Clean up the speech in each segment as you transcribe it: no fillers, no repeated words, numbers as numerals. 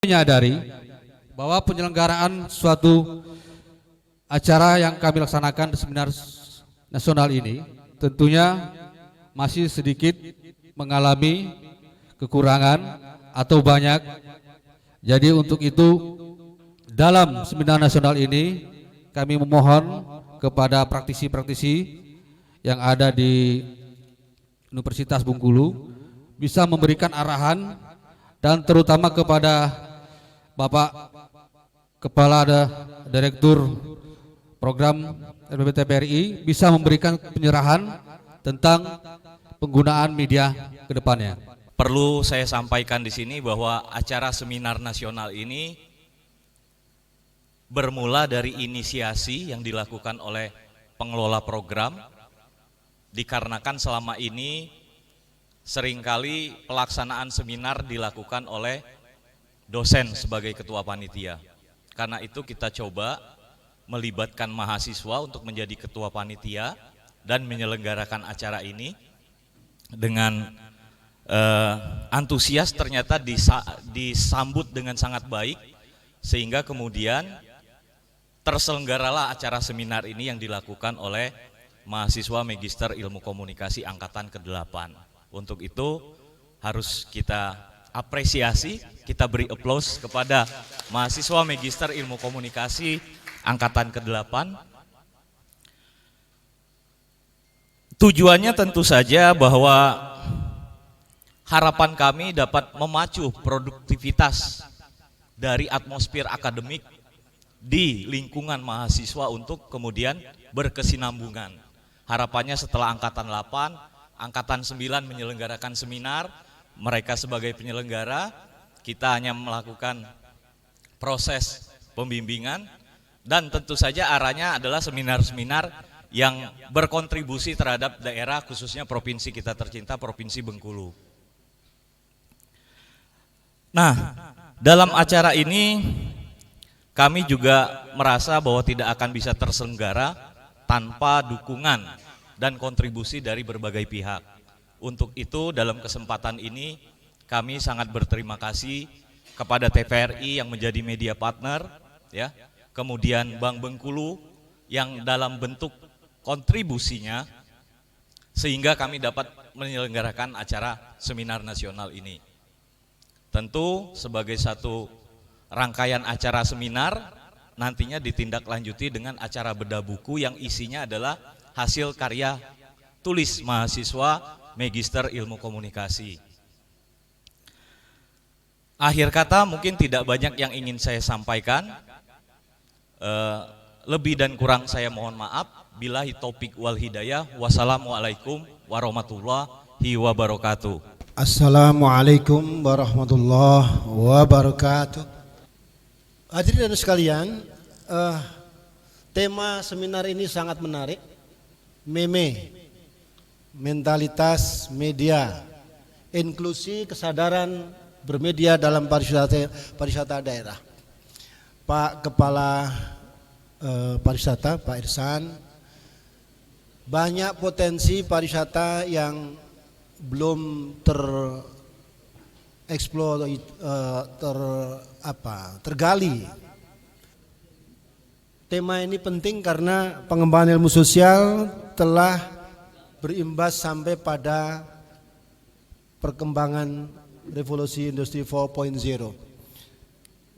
Menyadari bahwa penyelenggaraan suatu acara yang kami laksanakan di seminar nasional ini tentunya masih sedikit mengalami kekurangan atau banyak. Jadi untuk itu dalam seminar nasional ini kami memohon kepada praktisi-praktisi yang ada di Universitas Bengkulu bisa memberikan arahan dan terutama kepada Bapak Kepala Direktur Program LPP TVRI bisa memberikan penyerahan tentang penggunaan media ke depannya. Perlu saya sampaikan di sini bahwa acara seminar nasional ini bermula dari inisiasi yang dilakukan oleh pengelola program, dikarenakan selama ini seringkali pelaksanaan seminar dilakukan oleh dosen sebagai ketua panitia. Karena itu kita coba melibatkan mahasiswa untuk menjadi ketua panitia dan menyelenggarakan acara ini dengan antusias. Ternyata disambut dengan sangat baik sehingga kemudian terselenggaralah acara seminar ini yang dilakukan oleh mahasiswa Magister Ilmu Komunikasi angkatan ke-8. Untuk itu harus kita apresiasi, kita beri aplaus kepada mahasiswa Magister Ilmu Komunikasi angkatan ke-8. Tujuannya tentu saja bahwa harapan kami dapat memacu produktivitas dari atmosfer akademik di lingkungan mahasiswa untuk kemudian berkesinambungan. Harapannya setelah angkatan 8, angkatan 9 menyelenggarakan seminar, mereka sebagai penyelenggara, kita hanya melakukan proses pembimbingan dan tentu saja arahnya adalah seminar-seminar yang berkontribusi terhadap daerah, khususnya provinsi kita tercinta, Provinsi Bengkulu. Nah, dalam acara ini kami juga merasa bahwa tidak akan bisa terselenggara tanpa dukungan dan kontribusi dari berbagai pihak. Untuk itu dalam kesempatan ini kami sangat berterima kasih kepada TVRI yang menjadi media partner, ya, kemudian Bank Bengkulu yang dalam bentuk kontribusinya sehingga kami dapat menyelenggarakan acara seminar nasional ini. Tentu sebagai satu rangkaian acara seminar nantinya ditindaklanjuti dengan acara bedah buku yang isinya adalah hasil karya tulis mahasiswa Magister Ilmu Komunikasi. Akhir kata mungkin tidak banyak yang ingin saya sampaikan. Lebih dan kurang saya mohon maaf. Billahi taufik wal hidayah. Wassalamualaikum warahmatullahi wabarakatuh. Assalamualaikum warahmatullahi wabarakatuh. Hadirin dan sekalian, tema seminar ini sangat menarik. Mentalitas media, inklusi kesadaran bermedia dalam pariwisata daerah. Pak Kepala Pariwisata, Pak Irsan, banyak potensi pariwisata yang belum tergali. Tema ini penting karena pengembangan ilmu sosial telah berimbas sampai pada perkembangan revolusi industri 4.0.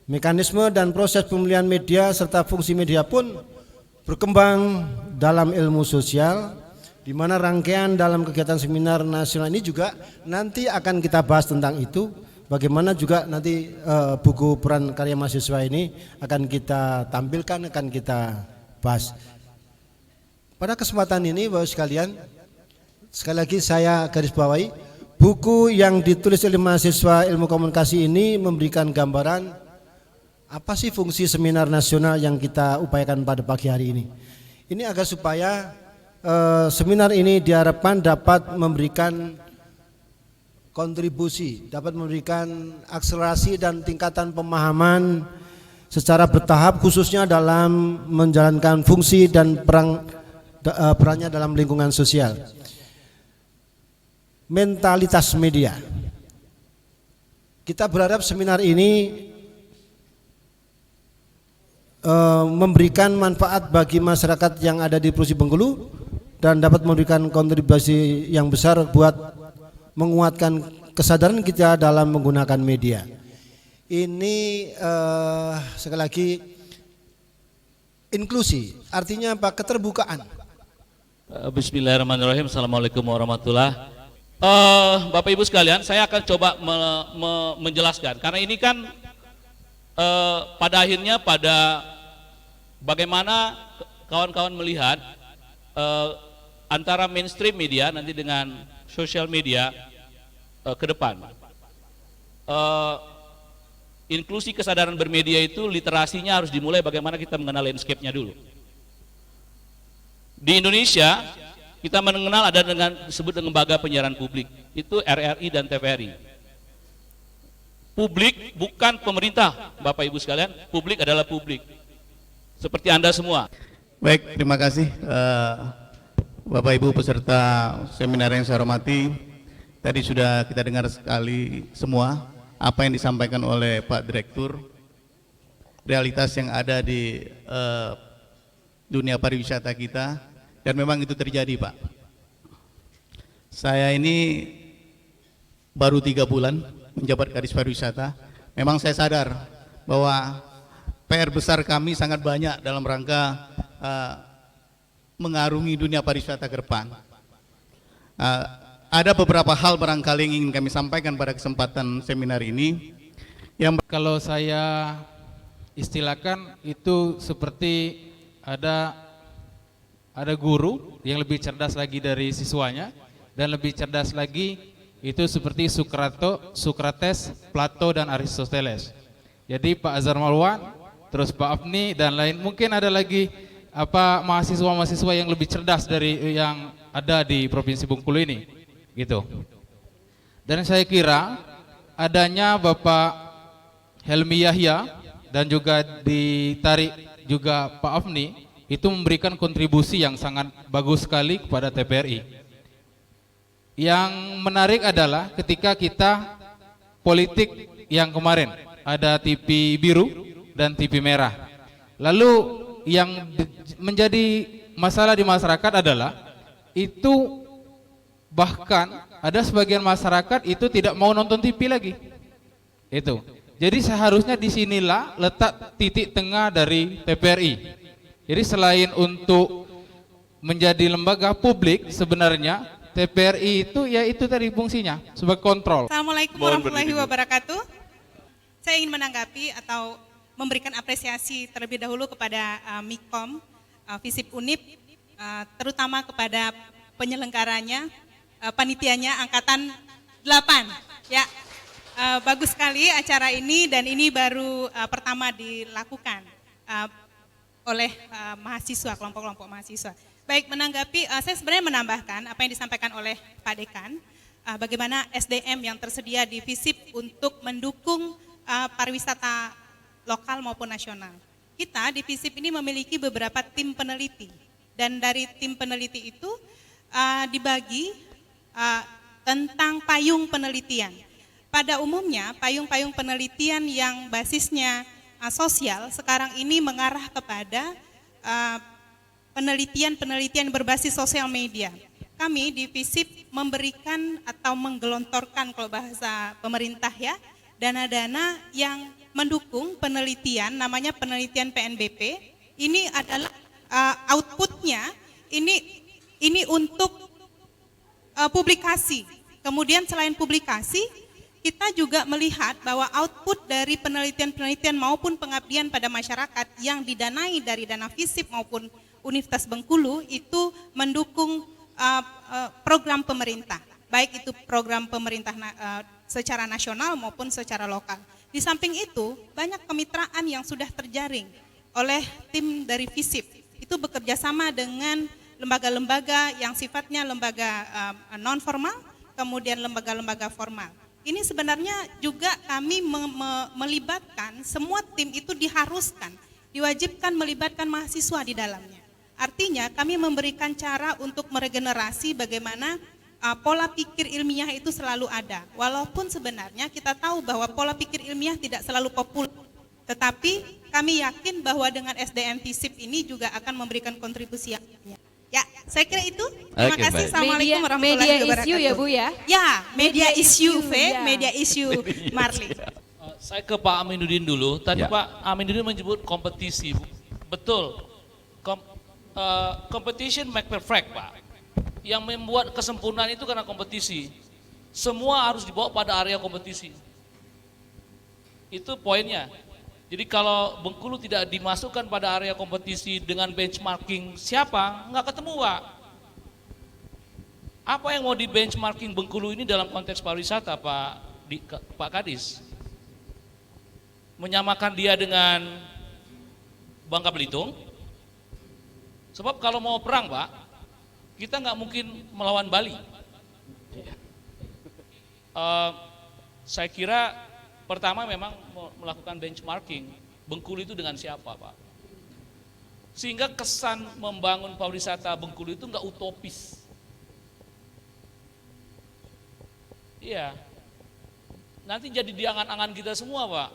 Mekanisme dan proses pemilihan media serta fungsi media pun berkembang dalam ilmu sosial, di mana rangkaian dalam kegiatan seminar nasional ini juga nanti akan kita bahas tentang itu. Bagaimana juga nanti buku peran karya mahasiswa ini akan kita tampilkan, akan kita bahas. Pada kesempatan ini Bapak sekalian, sekali lagi saya garis bawahi, buku yang ditulis oleh mahasiswa ilmu komunikasi ini memberikan gambaran apa sih fungsi seminar nasional yang kita upayakan pada pagi hari ini. Ini agar supaya seminar ini diharapkan dapat memberikan kontribusi, dapat memberikan akselerasi dan tingkatan pemahaman secara bertahap khususnya dalam menjalankan fungsi dan perannya dalam lingkungan sosial. Mentalitas media. Kita berharap seminar ini memberikan manfaat bagi masyarakat yang ada di Provinsi Bengkulu dan dapat memberikan kontribusi yang besar buat menguatkan kesadaran kita dalam menggunakan media. Ini sekali lagi inklusi, artinya apa? Keterbukaan. Bismillahirrahmanirrahim. Assalamualaikum warahmatullahi. Bapak Ibu sekalian, saya akan coba menjelaskan karena ini kan pada akhirnya bagaimana kawan-kawan melihat antara mainstream media nanti dengan sosial media ke depan. Inklusi kesadaran bermedia itu literasinya harus dimulai bagaimana kita mengenal landscape-nya dulu. Di Indonesia kita mengenal ada disebut dengan lembaga penyiaran publik, itu RRI dan TVRI. Publik bukan pemerintah, Bapak Ibu sekalian, publik adalah publik. Seperti Anda semua. Baik, terima kasih Bapak Ibu peserta seminar yang saya hormati. Tadi sudah kita dengar sekali semua apa yang disampaikan oleh Pak Direktur, realitas yang ada di dunia pariwisata kita, dan memang itu terjadi, Pak. Saya ini baru 3 bulan menjabat Kadis Pariwisata. Memang saya sadar bahwa PR besar kami sangat banyak dalam rangka mengarungi dunia pariwisata ke depan. Ada beberapa hal barangkali yang ingin kami sampaikan pada kesempatan seminar ini. Yang kalau saya istilahkan itu seperti ada guru yang lebih cerdas lagi dari siswanya, dan lebih cerdas lagi itu seperti Sokrates, Plato dan Aristoteles. Jadi Pak Azhar Malwan, terus Pak Afni dan lain, mungkin ada lagi mahasiswa-mahasiswa yang lebih cerdas dari yang ada di Provinsi Bengkulu ini, gitu. Dan saya kira adanya Bapak Helmi Yahya dan juga ditarik juga Pak Afni itu memberikan kontribusi yang sangat bagus sekali kepada TPRI. Yang menarik adalah ketika kita politik yang kemarin ada TV biru dan TV merah. Lalu yang menjadi masalah di masyarakat adalah itu bahkan ada sebagian masyarakat itu tidak mau nonton TV lagi. Itu. Jadi seharusnya disinilah letak titik tengah dari TPRI. Jadi selain untuk menjadi lembaga publik, sebenarnya TPRI itu ya itu tadi fungsinya sebagai kontrol. Assalamualaikum warahmatullahi wabarakatuh. Saya ingin menanggapi atau memberikan apresiasi terlebih dahulu kepada Mikom, Visip Unip, terutama kepada penyelenggaranya, panitianya Angkatan 8. Ya, bagus sekali acara ini dan ini baru pertama dilakukan oleh mahasiswa, kelompok-kelompok mahasiswa. Baik, menanggapi, saya sebenarnya menambahkan apa yang disampaikan oleh Pak Dekan, bagaimana SDM yang tersedia di Visip untuk mendukung pariwisata lokal maupun nasional. Kita di Visip ini memiliki beberapa tim peneliti, dan dari tim peneliti itu dibagi tentang payung penelitian. Pada umumnya, payung-payung penelitian yang basisnya sosial sekarang ini mengarah kepada penelitian-penelitian berbasis sosial media. Kami di Visip memberikan atau menggelontorkan kalau bahasa pemerintah ya, dana-dana yang mendukung penelitian, namanya penelitian PNBP. Ini adalah outputnya ini untuk publikasi. Kemudian selain publikasi, kita juga melihat bahwa output dari penelitian-penelitian maupun pengabdian pada masyarakat yang didanai dari dana Visip maupun Universitas Bengkulu itu mendukung program pemerintah, baik itu program pemerintah secara nasional maupun secara lokal. Di samping itu, banyak kemitraan yang sudah terjaring oleh tim dari Visip. Itu bekerja sama dengan lembaga-lembaga yang sifatnya lembaga non-formal, kemudian lembaga-lembaga formal. Ini sebenarnya juga kami melibatkan semua tim itu diharuskan, diwajibkan melibatkan mahasiswa di dalamnya. Artinya kami memberikan cara untuk meregenerasi bagaimana pola pikir ilmiah itu selalu ada. Walaupun sebenarnya kita tahu bahwa pola pikir ilmiah tidak selalu populer, tetapi kami yakin bahwa dengan SDM FISIP ini juga akan memberikan kontribusi yang banyak. Ya, saya kira itu. Terima Oke, kasih. baik. Assalamualaikum warahmatullahi Media wabarakatuh. issue ya Bu ya? Ya, media issue, V, ya. media issue, Marli. Saya ke Pak Aminuddin dulu. Tadi Ya. Pak Aminuddin menyebut kompetisi. Betul. Competition make perfect, Pak. Yang membuat kesempurnaan itu karena kompetisi. Semua harus dibawa pada area kompetisi. Itu poinnya. Jadi kalau Bengkulu tidak dimasukkan pada area kompetisi dengan benchmarking siapa, nggak ketemu, Pak. Apa yang mau di benchmarking Bengkulu ini dalam konteks pariwisata, Pak Kadis? Menyamakan dia dengan Bangka Belitung? Sebab kalau mau perang, Pak, kita nggak mungkin melawan Bali. Saya kira pertama memang melakukan benchmarking Bengkulu itu dengan siapa, Pak. Sehingga kesan membangun pariwisata Bengkulu itu nggak utopis. Iya. Nanti jadi di angan-angan kita semua, Pak.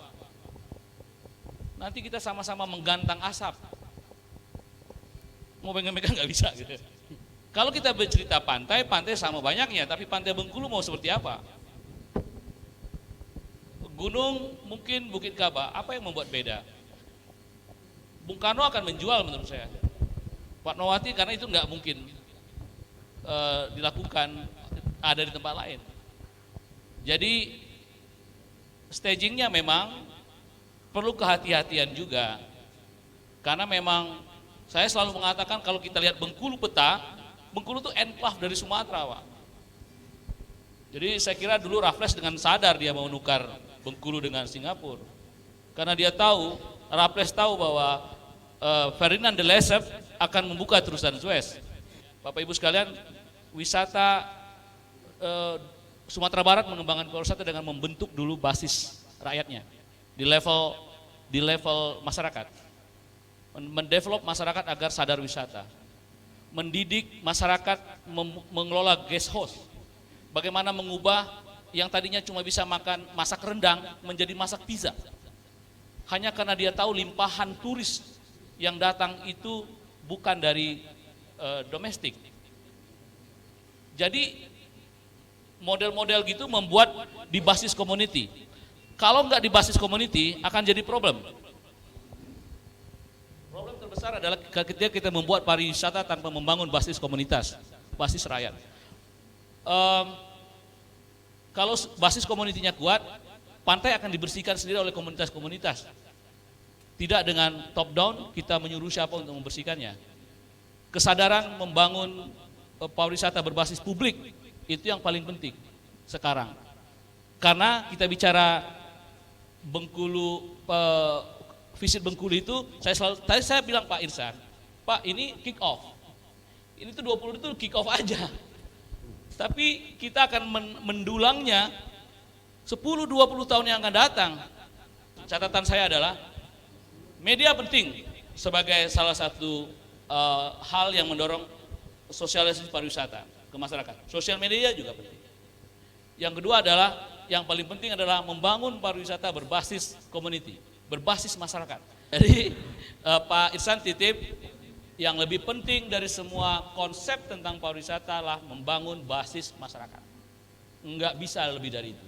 Nanti kita sama-sama menggantang asap. Mau pegang-pegang nggak bisa gitu. Kalau kita bercerita pantai, pantai sama banyaknya, tapi pantai Bengkulu mau seperti apa? Gunung mungkin Bukit Kaba, apa yang membuat beda? Bung Karno akan menjual menurut saya. Fatmawati karena itu nggak mungkin dilakukan ada di tempat lain. Jadi stagingnya memang perlu kehati-hatian juga. Karena memang saya selalu mengatakan kalau kita lihat Bengkulu peta, Bengkulu itu enclave dari Sumatera, Pak. Jadi saya kira dulu Raffles dengan sadar dia mau nukar Bengkulu dengan Singapura. Karena dia tahu, Raffles tahu bahwa Ferdinand de Lesseps akan membuka terusan Suez. Bapak Ibu sekalian, wisata Sumatera Barat mengembangkan pariwisata dengan membentuk dulu basis rakyatnya di level masyarakat. Mendevelop masyarakat agar sadar wisata. Mendidik masyarakat mengelola guest house. Bagaimana mengubah yang tadinya cuma bisa masak rendang menjadi masak pizza. Hanya karena dia tahu limpahan turis yang datang itu bukan dari domestik. Jadi model-model gitu membuat di basis community. Kalau nggak di basis community akan jadi problem. Problem terbesar adalah ketika kita membuat pariwisata tanpa membangun basis komunitas, basis rakyat. Kalau basis komunitinya kuat, pantai akan dibersihkan sendiri oleh komunitas-komunitas. Tidak dengan top down kita menyuruh siapa untuk membersihkannya. Kesadaran membangun pariwisata berbasis publik itu yang paling penting sekarang. Karena kita bicara Bengkulu, visit Bengkulu itu, tadi saya bilang Pak Irsan, Pak ini kick off. Ini tuh 20 itu kick off aja. Tapi kita akan mendulangnya 10-20 tahun yang akan datang. Catatan saya adalah media penting sebagai salah satu hal yang mendorong sosialisasi pariwisata ke masyarakat. Sosial media juga penting. Yang kedua adalah, yang paling penting adalah membangun pariwisata berbasis community, berbasis masyarakat. Jadi Pak Irsan titip, yang lebih penting dari semua konsep tentang pariwisata adalah membangun basis masyarakat. Enggak bisa lebih dari itu.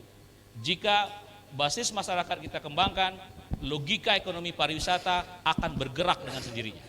Jika basis masyarakat kita kembangkan, logika ekonomi pariwisata akan bergerak dengan sendirinya.